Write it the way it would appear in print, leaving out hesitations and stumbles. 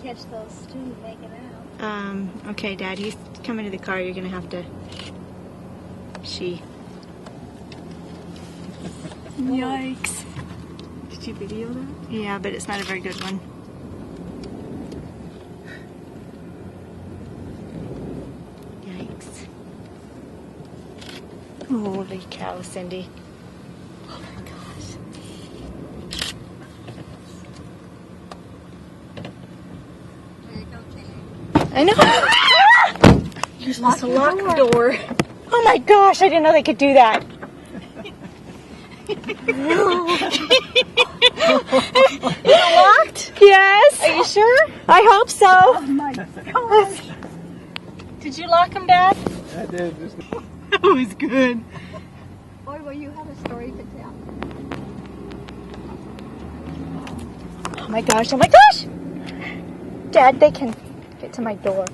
catch those two making out. Okay, Dad, he's coming to the car. You're gonna have to. Yikes. Did you video that? Yeah, but it's not a very good one. Yikes. Holy cow, Cindy. Oh my gosh. There you go, Kaylee. I know. You're supposed to lock the door. Oh my gosh, I didn't know they could do that. Locked? Yes. Are you sure? I hope so. Oh my gosh. Did you lock them, Dad? I did. That was good. Boy, will you have a story to tell. Oh my gosh, oh my gosh. Dad, they can get to my door.